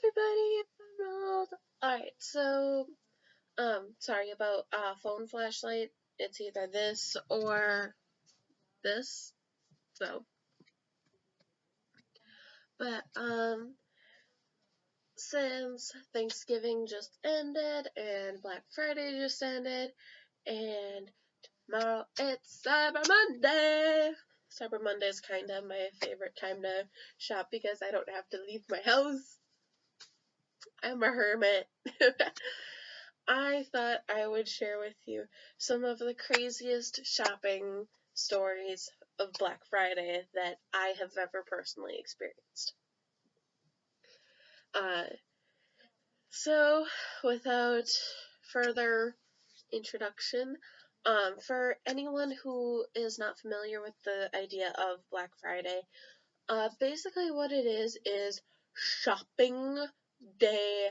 everybody, Emerald. Alright, so, sorry about, phone flashlight. It's either this or this, so. But, since Thanksgiving just ended and Black Friday just ended, and tomorrow it's Cyber Monday. Cyber Monday is kind of my favorite time to shop because I don't have to leave my house. I'm a hermit. I thought I would share with you some of the craziest shopping stories of Black Friday that I have ever personally experienced. So, without further introduction, for anyone who is not familiar with the idea of Black Friday, basically what it is shopping day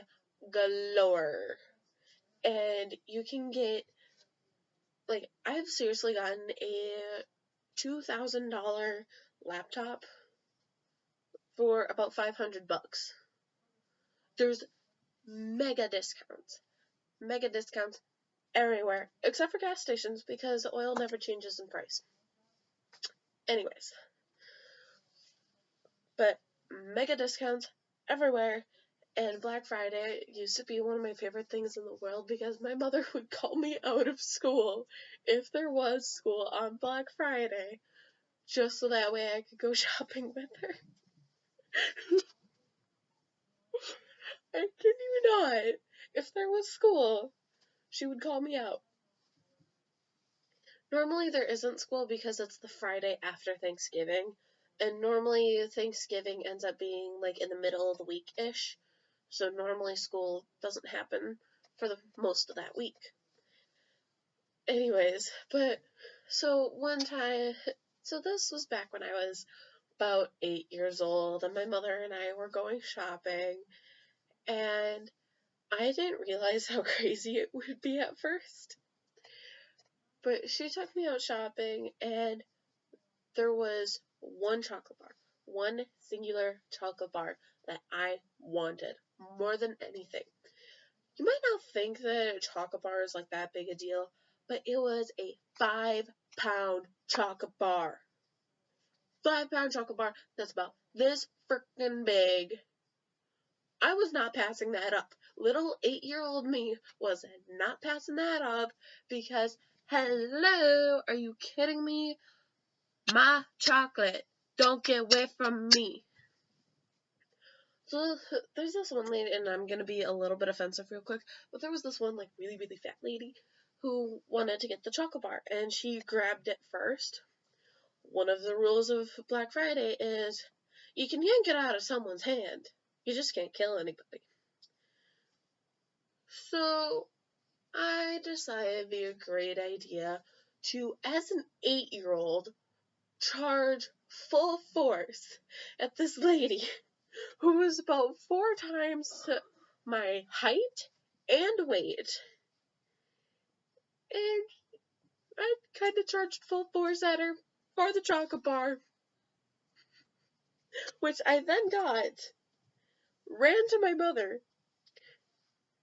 galore. And you can get, like, I've seriously gotten a $2,000 laptop for about $500. There's mega discounts everywhere, except for gas stations because oil never changes in price. Anyways, but mega discounts everywhere. And Black Friday used to be one of my favorite things in the world because my mother would call me out of school if there was school on Black Friday, just so that way I could go shopping with her. I kid you not. If there was school, she would call me out. Normally there isn't school because it's the Friday after Thanksgiving, and normally Thanksgiving ends up being like in the middle of the week-ish. So normally school doesn't happen for the most of that week. Anyways, but so one time, so this was back when I was about 8 years old, and my mother and I were going shopping, and I didn't realize how crazy it would be at first. But she took me out shopping, and there was one chocolate bar, one singular chocolate bar that I wanted more than anything. You might not think that a chocolate bar is like that big a deal, but it was a 5-pound chocolate bar. 5-pound chocolate bar that's about this frickin' big. I was not passing that up. Little 8-year-old me was not passing that up because, hello, are you kidding me? My chocolate, don't get away from me. So there's this one lady, and I'm gonna be a little bit offensive real quick, but there was this one like really, really fat lady who wanted to get the chocolate bar, and she grabbed it first. One of the rules of Black Friday is you can yank it out of someone's hand. You just can't kill anybody. So I decided it'd be a great idea to, as an 8-year-old, charge full force at this lady who was about 4 times my height and weight. And I kind of charged full force at her for the chocolate bar, which I then got, ran to my mother,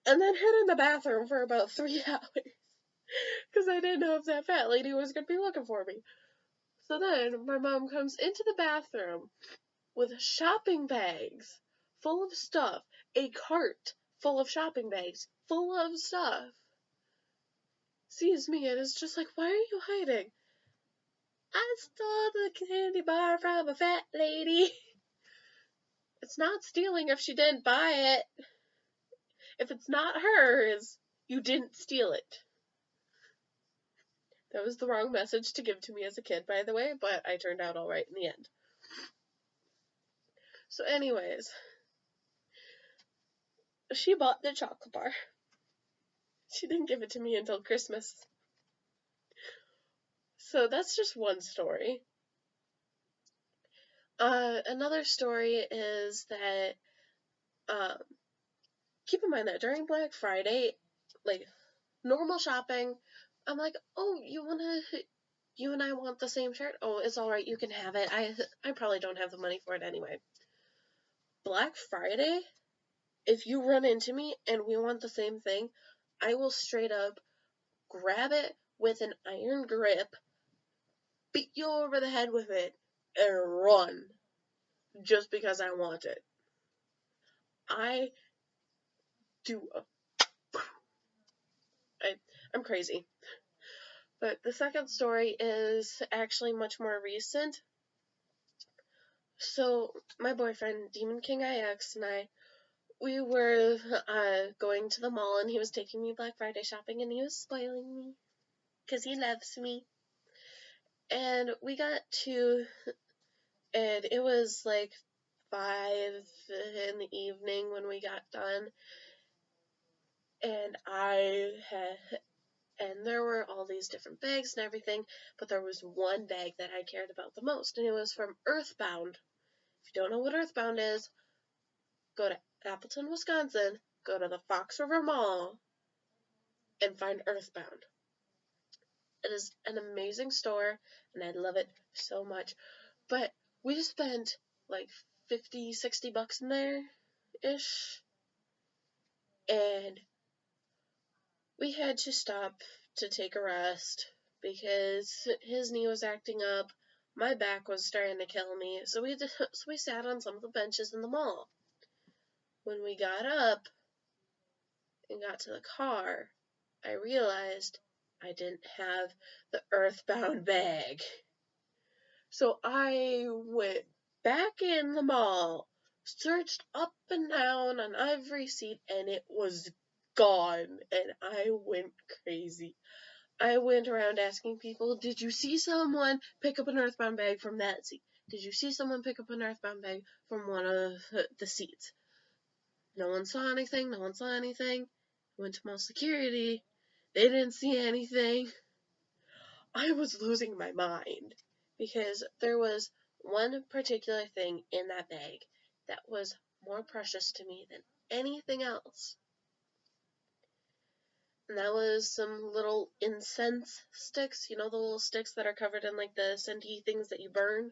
and then hid in the bathroom for about 3 hours because I didn't know if that fat lady was going to be looking for me. So then my mom comes into the bathroom with shopping bags full of stuff, a cart full of shopping bags full of stuff, sees me and is just like, why are you hiding? I stole the candy bar from a fat lady. It's not stealing if she didn't buy it. If it's not hers, you didn't steal it. That was the wrong message to give to me as a kid, by the way, but I turned out all right in the end. So anyways, she bought the chocolate bar. She didn't give it to me until Christmas. So that's just one story. Another story is that, keep in mind that during Black Friday, like, normal shopping, I'm like, oh, you and I want the same shirt? Oh, it's alright, you can have it. I probably don't have the money for it anyway. Black Friday, if you run into me and we want the same thing, I will straight up grab it with an iron grip, beat you over the head with it, and run just because I want it. I do I'm crazy. But the second story is actually much more recent. So my boyfriend, Demon King IX, and we were going to the mall, and he was taking me Black Friday shopping, and he was spoiling me because he loves me. And we got to, and it was like 5 in the evening when we got done, and there were all these different bags and everything, but there was one bag that I cared about the most, and it was from Earthbound. If you don't know what Earthbound is, go to Appleton, Wisconsin, go to the Fox River Mall, and find Earthbound. It is an amazing store, and I love it so much. But we spent like $50-$60 in there-ish, and we had to stop to take a rest because his knee was acting up, my back was starting to kill me, so we sat on some of the benches in the mall. When we got up and got to the car, I realized I didn't have the Earthbound bag. So I went back in the mall, searched up and down on every seat, and it was gone, and I went crazy. I went around asking people, did you see someone pick up an Earthbound bag from that seat? Did you see someone pick up an Earthbound bag from one of the seats? No one saw anything. No one saw anything. Went to mall security. They didn't see anything. I was losing my mind because there was one particular thing in that bag that was more precious to me than anything else. And that was some little incense sticks, you know, the little sticks that are covered in like the scenty things that you burn?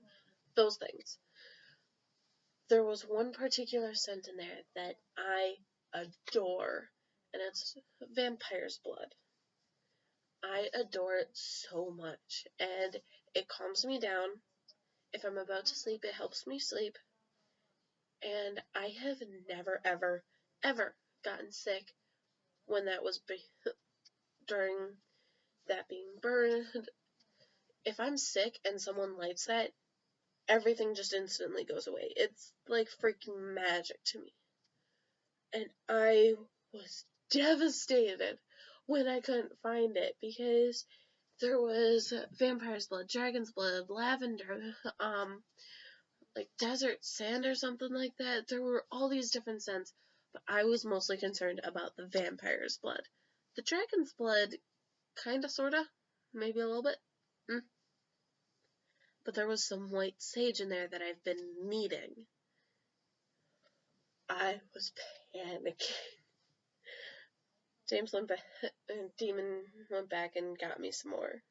Those things. There was one particular scent in there that I adore, and it's vampire's blood. I adore it so much, and it calms me down. If I'm about to sleep, it helps me sleep, and I have never, ever, ever gotten sick when that was during that being burned. If I'm sick and someone lights that, everything just instantly goes away. It's like freaking magic to me. And I was devastated when I couldn't find it because there was vampire's blood, dragon's blood, lavender, like desert sand or something like that. There were all these different scents, but I was mostly concerned about the vampire's blood. The dragon's blood, kinda, sorta, maybe a little bit. But there was some white sage in there that I've been needing. I was panicking. Demon went back and got me some more.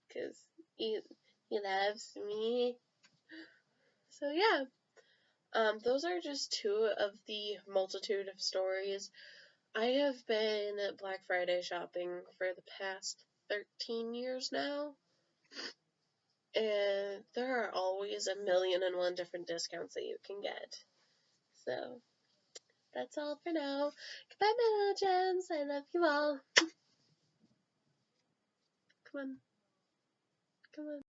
Because he loves me. So yeah. Those are just two of the multitude of stories. I have been Black Friday shopping for the past 13 years now. And there are always 1,000,001 different discounts that you can get. So, that's all for now. Goodbye, my little gems. I love you all. Come on. Come on.